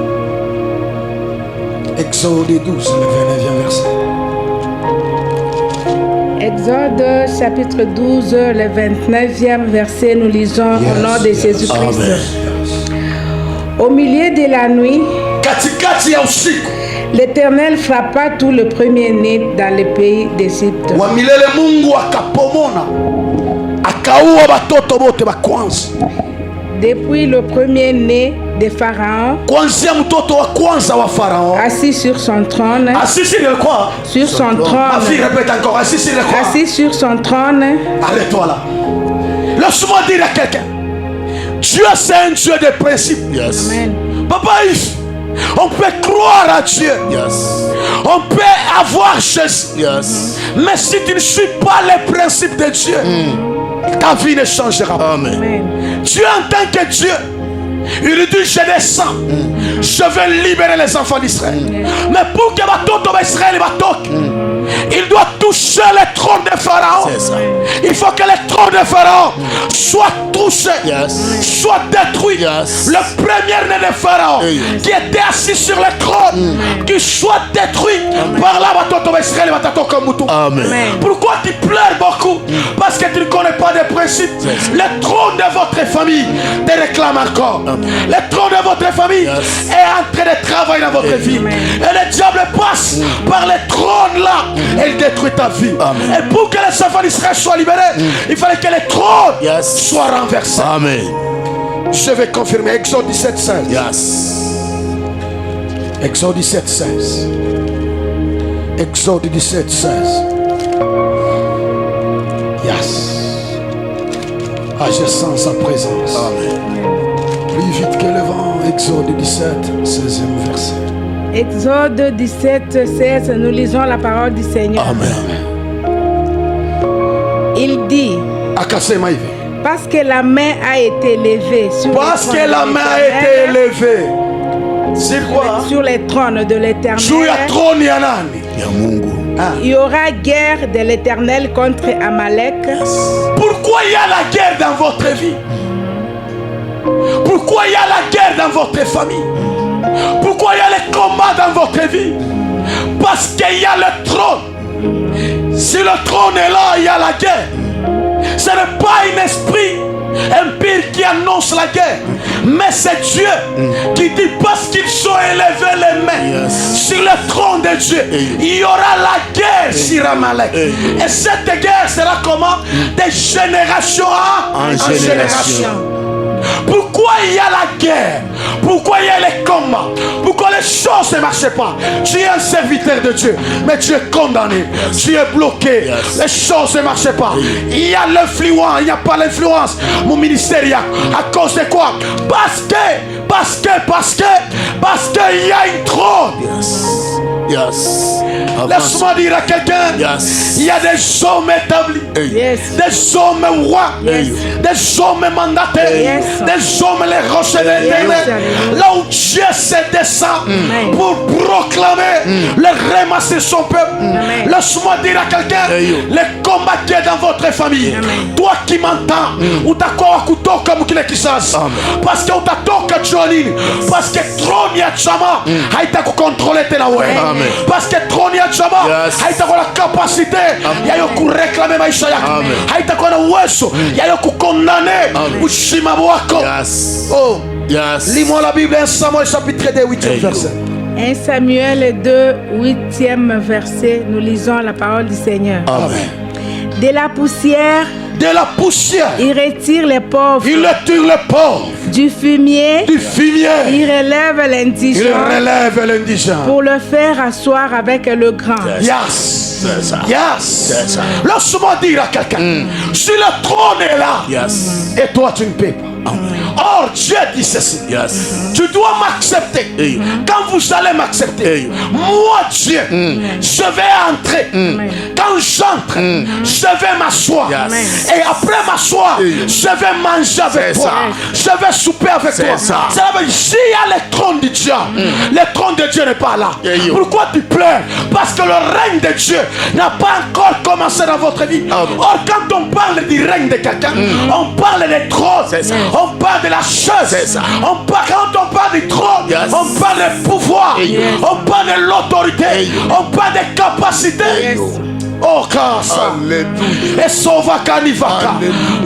Exode 12, le 29e verset. Exode chapitre 12, le 29e verset, nous lisons au nom de Jésus-Christ. Au milieu de la nuit, Katikati ya usiku, L'Éternel frappa tout le premier-né dans le pays d'Égypte. Wa milele Mungu akapomona akaua batoto bote ba kwanza. Depuis le premier-né de Pharaon, Kuanzia mtoto wa kwanza wa Farao assis sur son trône, assis sur le quoi? sur son Ma trône, fille répète encore, assis sur le quoi? assis sur son trône. Arrête-toi là. Laisse-moi dire à quelqu'un, Dieu c'est un Dieu de principe. Yes. Amen. Papa Yves, on peut croire à Dieu, Yes. on peut avoir Jésus, Yes. mais si tu ne suis pas les principes de Dieu, ta vie ne changera pas. Amen. Amen. Dieu en tant que Dieu, il dit je descends, je vais libérer les enfants d'Israël. Mais pour que Batoto Israël il doit toucher le trône de Pharaon. C'est ça. Il faut que le trône de Pharaon soit touché, Yes. soit détruit. Yes. Le premier-né de Pharaon Yes. qui était assis sur le trône, qu'il soit détruit. Par là, Batoto Israël comme Moutou. Amen. Amen. Pourquoi tu pleures beaucoup? Parce que tu ne connais pas de principes. Le trône de votre famille te réclame encore. Le trône de votre famille Yes. est en train de travailler dans votre vie. Et le diable passe par le trône là et il détruit ta vie. Amen. Et pour que les enfants d'Israël soient libérés, il fallait que le trône Yes. soit renversé. Amen. Je vais confirmer. Exode 17, 16. Yes. Exode 17, 16. Exode 17, 16. Yes. Ah, je sens sa présence. Amen. Plus vite que le vent. Exode 17, 16e verset. Exode 17, 16, nous lisons la parole du Seigneur. Amen. Il dit, Akasema hivi. parce que la main a été levée sur Parce les que trônes la de main a été l'Éternel, élevée. C'est quoi? sur les trônes de l'Éternel, Juu ya trône ya nani? Ya Mungu. il y aura guerre de l'Éternel contre Amalek. Pourquoi il y a la guerre dans votre vie? Pourquoi il y a la guerre dans votre famille? Pourquoi il y a les combats dans votre vie? Parce qu'il y a le trône. Si le trône est là, il y a la guerre. Ce n'est pas un esprit impire qui annonce la guerre, mais c'est Dieu qui dit parce qu'ils ont élevé les mains sur le trône de Dieu, il y aura la guerre sur Amalek. Et cette guerre sera comment? De génération en génération. Pourquoi il y a la guerre? Pourquoi il y a les combats? Pourquoi les choses ne marchent pas? Tu es un serviteur de Dieu, mais tu es condamné, tu es bloqué, les choses ne marchent pas. Il y a l'influence, il n'y a pas l'influence. Mon ministère, à cause de quoi? Parce qu'il y a une trône. Yes. Laisse-moi dire à quelqu'un, Yes. il y a des hommes établis, Yes. des hommes rois, Yes. des hommes mandataires, Yes. des hommes les rochers de l'éternel. Yes. Là où Dieu se descend pour proclamer le ramasser son peuple. Amen. Laisse-moi dire à quelqu'un, le combat qui est dans votre famille, Amen. toi qui m'entends, ou t'as quoi kutoka mukile kisasi, parce que utatoka Johnny, parce que trône ya chama haita kukontrole tena wewe, parce que trône ya chama Yes. haita kwa la capacité ya yo kureklame maisha yako, Amen. haita kwa na uwezo ya yo kukondane ushima wako. Yes. Oh, Yes. lis-moi la Bible, 1 Samuel chapitre 2, 8e verset. 1 Samuel 2, 8e verset, nous lisons la parole du Seigneur. Amen. De la poussière, De la poussière, il retire les pauvres. il tire les pauvres. Du fumier, Du fumier, il relève il l'indigent relève l'indigent. pour le faire asseoir avec le grand. Yes. C'est ça. Yes. C'est ça. Laisse-moi dire à quelqu'un, si le trône est là, Yes. et toi tu ne peux pas. Or Dieu dit ceci. Yes. Tu dois m'accepter. Hey. Quand vous allez m'accepter, Hey. moi Dieu, je vais entrer. Quand j'entre, je vais m'asseoir. Yes. Et après m'asseoir, Hey. je vais manger avec C'est toi. ça. Je vais souper avec C'est toi. ça. Ça veut dire, s'il y a le trône du diable, le trône de Dieu n'est pas là. Hey, yo. Pourquoi tu pleures? Parce que le règne de Dieu n'a pas encore commencé dans votre vie. Amen. Or, quand on parle du règne de quelqu'un, on parle des trônes, C'est ça. on parle de la chose. C'est ça. Quand on parle du trône, Yes. on parle du pouvoir, Hey. on parle de l'autorité, Hey. on parle des capacités. Yes. Oh, Kasa. Alléluia. Et Sovaka Nivaka.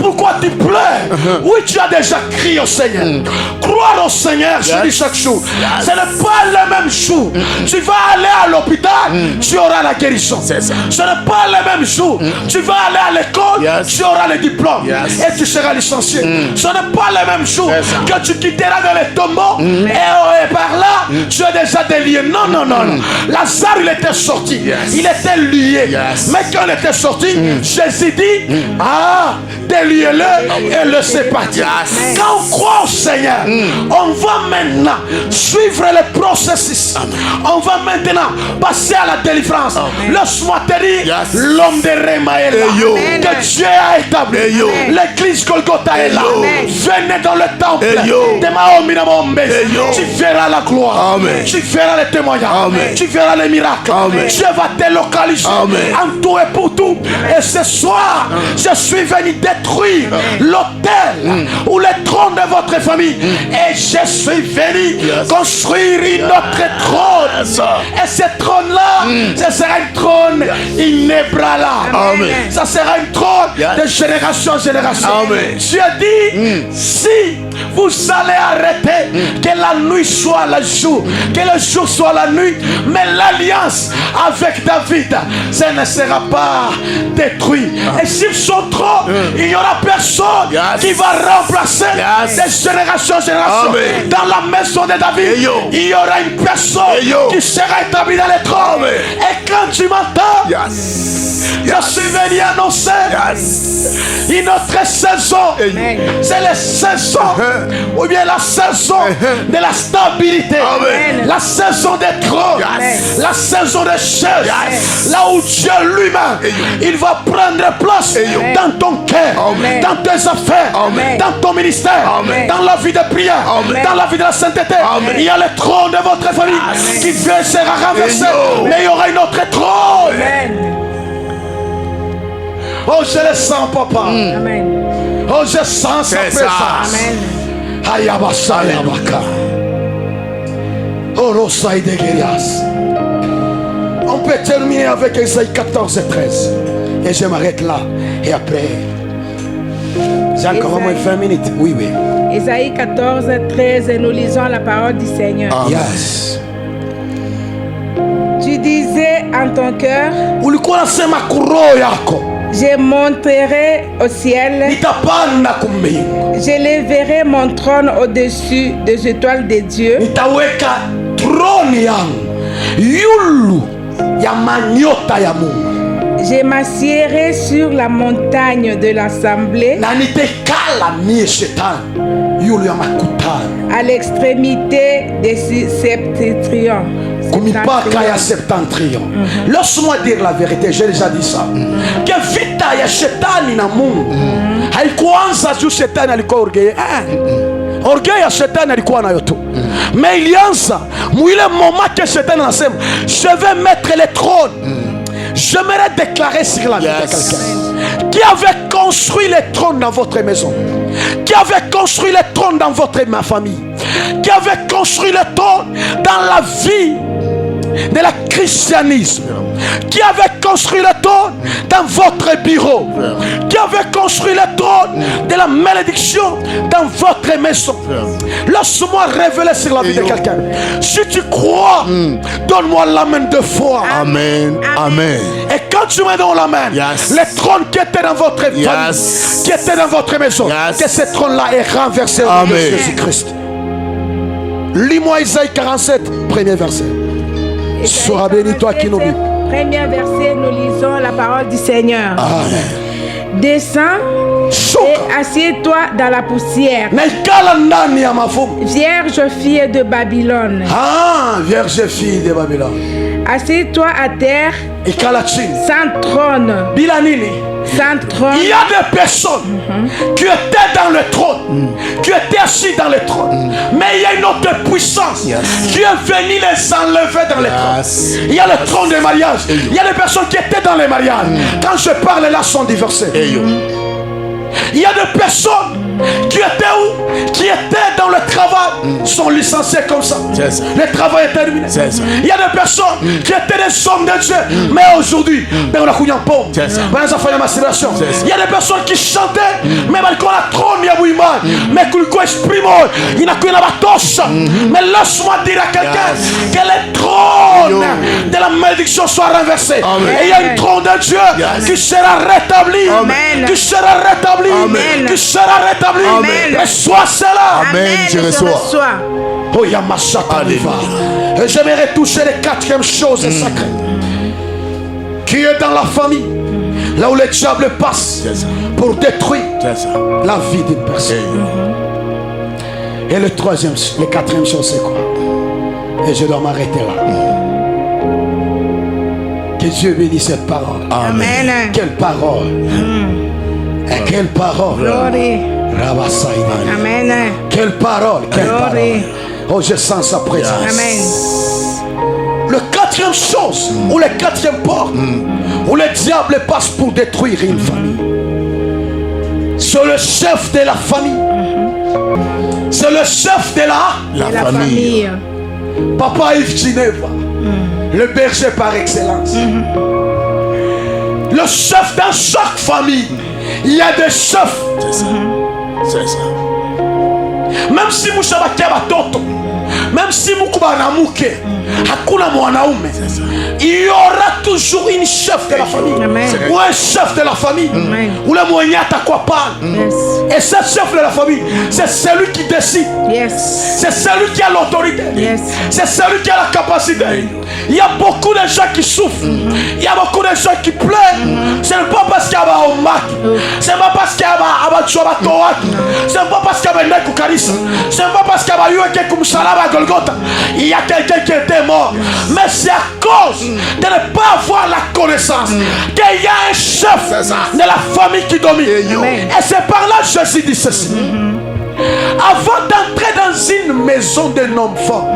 Pourquoi tu pleures? Oui, tu as déjà crié au Seigneur. Croire au Seigneur, je dis chaque jour. Ce n'est pas le même jour. Tu vas aller à l'hôpital, tu auras la guérison. Ce n'est pas le même jour. Tu vas aller à l'école, tu auras le diplôme. Et tu seras licencié. Ce n'est pas le même jour que tu quitteras dans les tombeaux et par là, tu es déjà délié. Non, non, non, non. Lazare, il était sorti. Il était lié. Mais quand il était sorti, Jésus dit, ah, déliez-le et le séparti. Quand on croit au Seigneur, on va maintenant suivre le processus. On va maintenant passer à la délivrance. Laisse-moi te dire, l'homme de Réma est là. Que Dieu a établi. L'église Golgotha est là. Venez dans le temple de Mahomet Namombe. Tu verras la gloire. Tu verras les témoignages. Tu verras les miracles. Dieu va te localiser en tout et pour tout. Et ce soir, je suis venu détruire l'autel ou le trône de votre famille. Et je suis venu construire une autre trône. Et ce trône-là, ce sera un trône inébranlable. Ça sera un trône de génération en génération. Dieu dit, si vous allez arrêter que la nuit soit le jour, que le jour soit la nuit, mais l'alliance avec David, ça ne sera pas détruit. Et sur son trône, il n'y aura personne qui va remplacer des générations en génération. Dans la maison de David, il y aura une personne qui sera établie dans le trône. Et quand tu m'entends, je suis venu annoncer une autre saison. C'est la saison, ou bien la saison de la stabilité, la saison des trônes, la saison des chaises, là où Dieu lui-même, il va prendre place dans ton cœur, dans tes affaires, dans ton ministère, dans la vie de prière, dans la vie de la sainteté. Il y a le trône de votre famille qui sera renversé, mais il y aura une autre trône. Oh, je le sens, papa. Oh, je sens sa présence. Ayabasa Yabaka. Oh, Rosaï de Guérias. On peut terminer avec Isaïe 14 et 13. Et je m'arrête là. Et après, j'ai encore au moins 20 minutes. Oui, oui. Isaïe 14, 13, et nous lisons la parole du Seigneur. Yes. Tu disais en ton cœur, Ulikuwa nasema kuro yako. je monterai au ciel, Nitapanda kumbingu. j'élèverai mon trône au-dessus des étoiles de Dieu. Nitaweka troni yangu yulu ya manyota ya Mungu. Je m'assierai sur la montagne de l'assemblée, Na nitekala mie shetani yulu ya makutano. à l'extrémité des septentrions. Kumipaka ya septentrion. Laisse-moi dire la vérité, j'ai déjà dit ça. Que vita ya shetani na Mungu haikuanza juu shetani alikuwa orgueilleux. Orgueil ya shetani alikuwa nayo tu. Mais ilianza mwile moment que shetani anasema, je vais mettre le trône. J'aimerais déclarer sur la vie de quelqu'un qui avait construit le trône dans votre maison, qui avait construit le trône dans votre famille, qui avait construit le trône dans la vie de la christianisme, qui avait construit le trône dans votre bureau, qui avait construit le trône de la malédiction dans votre maison. Laisse-moi révéler sur la vie de quelqu'un. Si tu crois, donne-moi la main de foi. Amen. Amen. Et quand tu me donnes la main, le trône qui était dans votre famille, qui était dans votre maison, que ce trône-là est renversé au nom de Jésus-Christ. Lis-moi Isaïe 47, premier verset. Sois béni toi qui nous lis. Premier verset, nous lisons la parole du Seigneur. Amen. Descends et assieds-toi dans la poussière, Naikala ndani ya mafumu. vierge fille de Babylone. Ah, vierge fille de Babylone. Assieds-toi à terre, Ikala chini. sans trône, Bila nini? sans trône. Il y a des personnes qui étaient dans le trône, qui étaient assis dans le trône. Mais il y a une autre puissance qui est venue les enlever dans le trône. Il y a le trône des mariages. Il y a des personnes qui étaient dans les mariages. Quand je parle là, sont divorcées. Il y a des personnes qui étaient où? Qui étaient dans le travail sont licenciés comme ça. Le travail est terminé. Il y a des personnes qui étaient des hommes de Dieu, mais aujourd'hui, on a couillé en pomme. Il y a des personnes qui chantaient, mais on a trop mis à bouillir. Mais qu'on exprime, il n'a qu'une abattoche. Mais laisse-moi dire à quelqu'un que le trône de la malédiction soit renversé. Et il y a une trône de Dieu qui sera rétabli. Qui sera rétabli. Qui sera rétabli. Reçois cela. Amen, je reçois. Oh, Yamashata. Et j'aimerais toucher les quatrième chose sacrée qui est dans la famille, là où le diable passe pour détruire la vie d'une personne. Et le quatrième chose, c'est quoi? Et je dois m'arrêter là. Que Dieu bénisse cette parole. Amen. Quelle parole. Et quelle parole. Glory. Amen. Quelle parole. Quelle parole. Oh, je sens sa présence. Amen. Le quatrième chose, ou le quatrième porte, où le diable passe pour détruire une famille, c'est le chef de la famille. C'est le chef de la famille. Papa Yves Ginevra, le berger par excellence. Le chef dans chaque famille, il y a des chefs. C'est ça. Même si Moussaba Keba Toto, même si Moukuba Namouke, Hakuna Mwanaume, il y aura toujours une chef de la famille. Ou un chef de la famille. Ou le moyen à quoi parle. Et ce chef de la famille, c'est celui qui décide. C'est celui qui a l'autorité. C'est celui qui a la capacité. Il y a beaucoup de gens qui souffrent. Il y a beaucoup de gens qui pleurent. Ce n'est pas parce qu'il y a un mac. Ce n'est pas parce qu'il y a un Tchouabatoak. Ce n'est pas parce qu'il y a un Nekoukaris. Ce n'est pas parce qu'il y a un Yuekekumsalaba Golgotha. Il y a quelqu'un qui était mort. Mais c'est à cause de ne pas avoir la connaissance qu'il y a un chef de la famille qui domine. Et c'est par là que Jésus dit ceci. Avant d'entrer dans une maison d'un homme fort,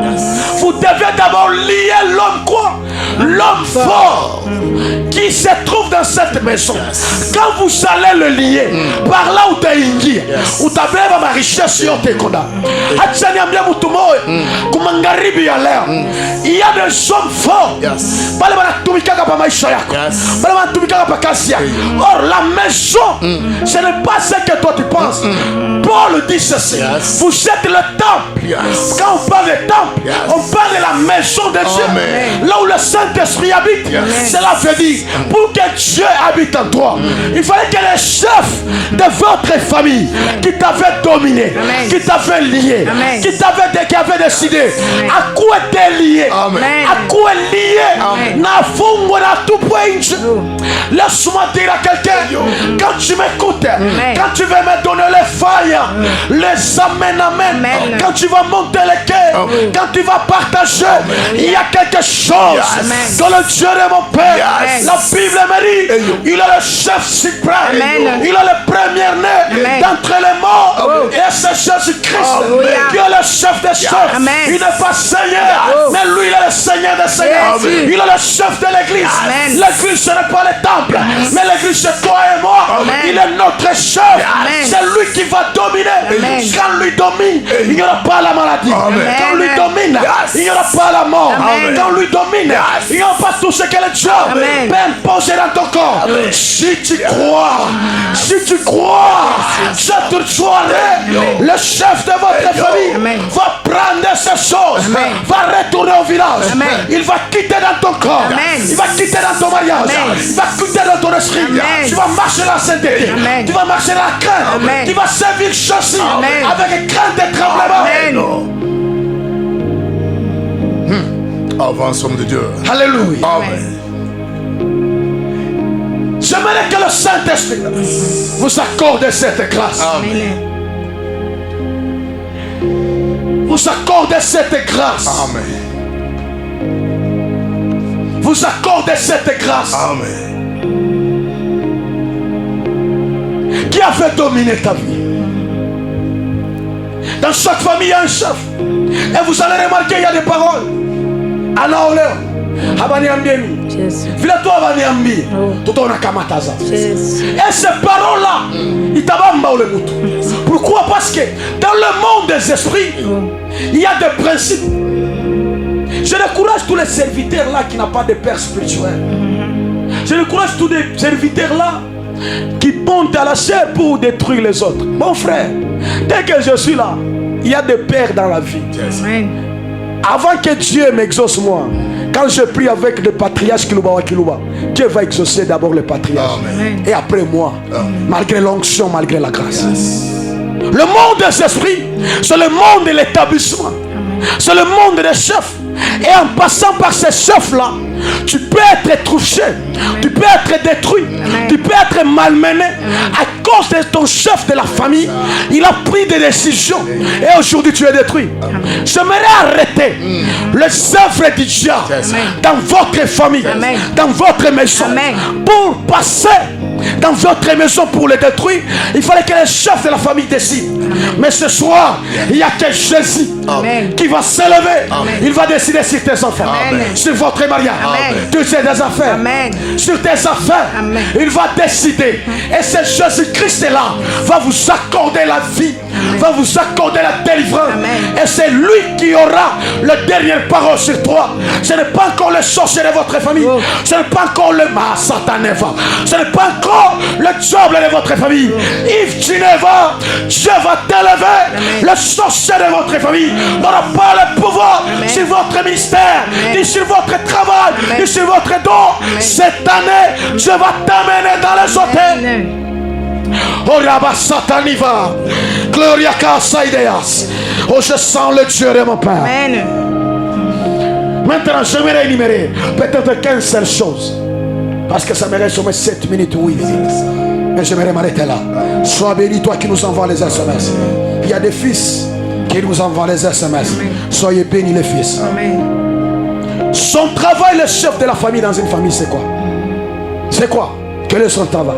vous devez d'abord lier l'homme quoi? L'homme fort qui se trouve dans cette maison. Quand vous allez le lier, par là où tu es où tu as ma richesse sur tes condas, il y a des hommes forts. Or, la maison, ce n'est pas ce que toi tu penses. Paul dit ceci. Vous êtes le temple. Quand on parle de temple, on parle de la maison de Dieu. Là où le Saint-Esprit habite. Cela veut dire, pour que Dieu habite en toi, il fallait que les chefs de votre famille qui t'avaient dominé, qui t'avaient lié, qui avaient décidé à quoi t'es lié, à quoi est lié. Laisse-moi dire à quelqu'un, quand tu m'écoutes, quand tu veux me donner les failles, les amènes, quand tu vas monter les cœurs, quand tu vas partager, il y a quelque chose dans le Dieu de mon Père. La Bible me dit, il est le chef suprême, il est le premier-né d'entre les morts, et c'est Jésus-Christ qui est le chef des chefs. Il n'est pas Seigneur, mais lui il est le Seigneur des Seigneurs. Il est le chef de l'église. L'église ce n'est pas le temple, mais l'église c'est toi et moi. Il est notre chef. C'est lui qui va dominer. Quand lui domine, il n'y aura pas la maladie. Quand lui domine, il n'y aura pas la mort. Quand lui domine, il n'y aura pas tout ce que le diable peut imposer dans ton corps. Si tu crois, cette soirée, le chef de votre famille va prendre ces choses, va retourner au village. Il va quitter dans ton corps, il va quitter dans ton mariage, il va quitter dans ton esprit. Tu vas marcher dans la sainteté, tu vas marcher dans la crainte, tu vas servir Jésus avec crainte et tremblement. Avance, homme de Dieu. Alléluia. Amen. J'aimerais que le Saint-Esprit vous accorde cette grâce. Amen. Vous accorde cette grâce. Amen. Vous accorde cette grâce. Amen. Qui a fait dominer ta vie? Dans chaque famille, il y a un chef. Et vous allez remarquer, il y a des paroles. Anaoleo, Habani Ambiemi. vile tu avaniambia tutaona kama taza. Et ces paroles-là, il tabamba le mouton. Pourquoi? Parce que dans le monde des esprits, il y a des principes. Je décourage tous les serviteurs là qui n'ont pas de père spirituel. Je décourage tous les serviteurs là qui montent à la chair pour détruire les autres. Mon frère, dès que je suis là, il y a des pères dans la vie. Avant que Dieu m'exauce moi, quand je prie avec le patriarche Kilouba, Dieu va exaucer d'abord le patriarche. Et après moi, malgré l'onction, malgré la grâce. Le monde des esprits, c'est le monde de l'établissement. C'est le monde des chefs. Et en passant par ces chefs-là, tu peux être touché, tu peux être détruit, tu peux être malmené à cause de ton chef de la famille. Il a pris des décisions et aujourd'hui tu es détruit. J'aimerais arrêter les œuvres du diable dans votre famille, dans votre maison, pour passer dans votre maison pour les détruire. Il fallait que les chefs de la famille décident. Mais ce soir, il n'y a que Jésus qui va s'élever. Il va décider sur tes enfants, sur votre mariage, sur tes affaires, sur tes affaires. Il va décider. Et ce Jésus-Christ-là va vous accorder la vie, va vous accorder la délivrance. Et c'est lui qui aura la dernière parole sur toi. Ce n'est pas encore le sorcier de votre famille. Ce n'est pas encore le Sataneva. Ce n'est pas encore le diable de votre famille. Yves Geneva, Dieu va t'élever. Le sorcier de votre famille n'aura pas le pouvoir sur votre ministère, ni sur votre travail, ni sur votre don. Cette année, Dieu va t'amener dans les hôtels. Oh, Rabba Sataniva, Gloria Kasaideas. Oh, je sens le Dieu de mon Père. Maintenant, j'aimerais énumérer peut-être 15 seules choses. Parce que ça me reste au moins 7 minutes ou 8 minutes. Mais j'aimerais m'arrêter là. Sois béni, toi qui nous envoies les SMS. Il y a des fils qui nous envoient les SMS. Soyez bénis les fils. Son travail, le chef de la famille dans une famille, c'est quoi? C'est quoi? Quel est son travail?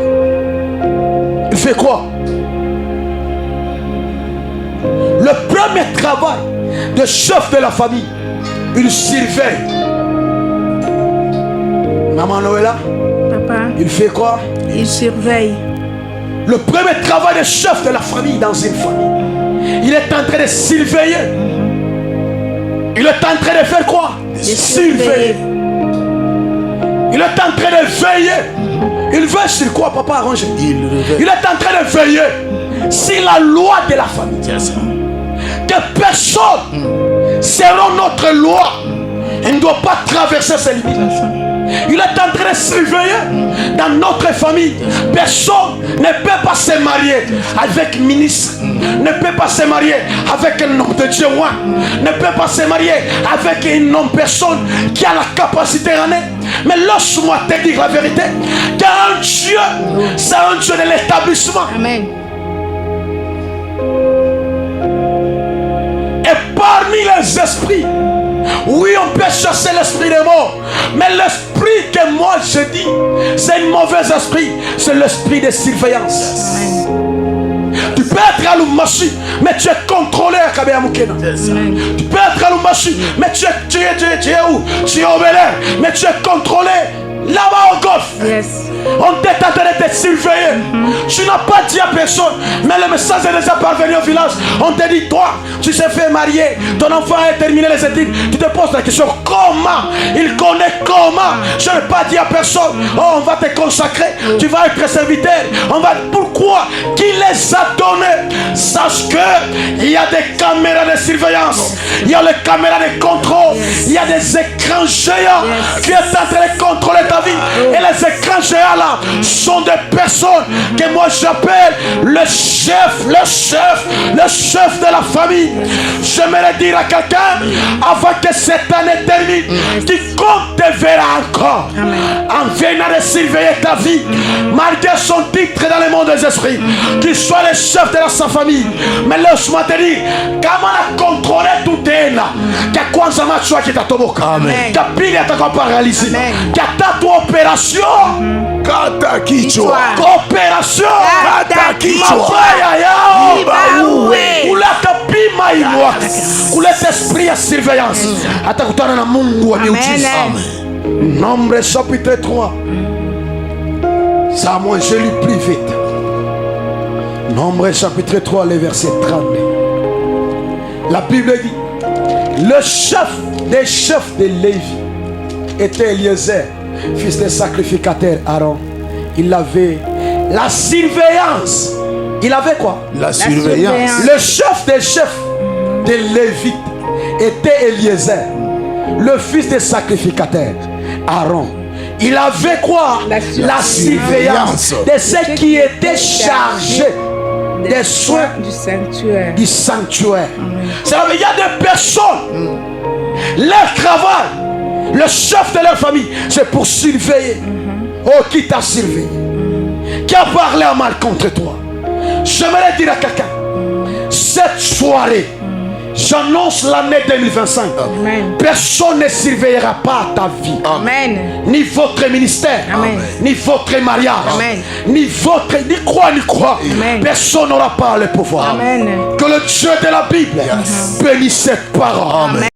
Il fait quoi? Le premier travail de chef de la famille, il surveille. Maman Noëlla, Papa, il fait quoi? il surveille. Le premier travail de chef de la famille dans une famille, il est en train de surveiller. Il est en train de faire quoi? Surveiller. Il est en train de veiller. Il veille sur quoi, papa arrange? Il est en train de veiller sur la loi de la famille. Que personne sera notre loi. Il ne doit pas traverser ses limites. Il est en train de surveiller dans notre famille. Personne ne peut pas se marier avec ministre, ne peut pas se marier avec un homme de Dieu, ne peut pas se marier avec une homme personne qui a la capacité en elle. Mais laisse-moi te dire la vérité, qu'un Dieu, c'est un Dieu de l'établissement. Amen. Et parmi les esprits, oui, on peut chasser l'esprit des morts, mais l'esprit que moi je dis, c'est un mauvais esprit, c'est l'esprit de surveillance. Tu peux être à Lumbashi, mais tu es contrôlé à Kabeamukena. Tu peux être à Lumbashi, mais tu es où? Tu es au Bel-Air, mais tu es contrôlé là-bas au golf. On t'est en train de te surveiller. Tu n'as pas dit à personne, mais le message est déjà parvenu au village. On te dit, toi, tu t'es fait marier, ton enfant a terminé les études. Tu te poses la question, comment? Il connaît comment? Je n'ai pas dit à personne, oh, on va te consacrer, tu vas être serviteur. Pourquoi? Qui les a donnés? Sache que il y a des caméras de surveillance, il y a les caméras de contrôle, il y a des écrans géants qui sont en train de contrôler ta vie. Et les écrans géants là sont des personnes que moi j'appelle le chef de la famille. J'aimerais dire à quelqu'un, avant que cette année termine, quiconque te verra encore en venant de surveiller ta vie, malgré son titre dans le monde des esprits, qu'il soit le chef de sa famille. Mais laisse-moi te dire, comment on a contrôlé tout est là, qu'à quoi ça m'a choisi ta toboka, qu'à pile à ta paralysé, qu'à ta opération. Kata kichwa. Opération Kata kichwa. mabaya yao kuleta pima imwa kuleta esprit ya surveillance atakutana na Mungu wa miujiza. Nombre chapitre 3. Ça, moi, je lis plus vite. Nombre chapitre 3, le verset 32. La Bible dit, le chef des chefs de Lévi était Eliezer, fils des sacrificateurs Aaron. Il avait la surveillance. Il avait quoi? La surveillance. Le chef des chefs de Lévi était Eliezer, le fils des sacrificateurs Aaron. Il avait quoi? La surveillance de ceux qui étaient chargés des soins du sanctuaire. C'est-à-dire, il y a des personnes, leur travail, le chef de leur famille, c'est pour surveiller. Oh, qui t'a surveillé? Qui a parlé à mal contre toi? J'aimerais dire à quelqu'un, cette soirée, j'annonce l'année 2025. Amen. Personne ne surveillera pas ta vie. Amen. Ni votre ministère, Amen. ni votre mariage, Amen. ni votre, ni quoi. Amen. Personne n'aura pas le pouvoir. Amen. Que le Dieu de la Bible bénisse cette parole. Amen.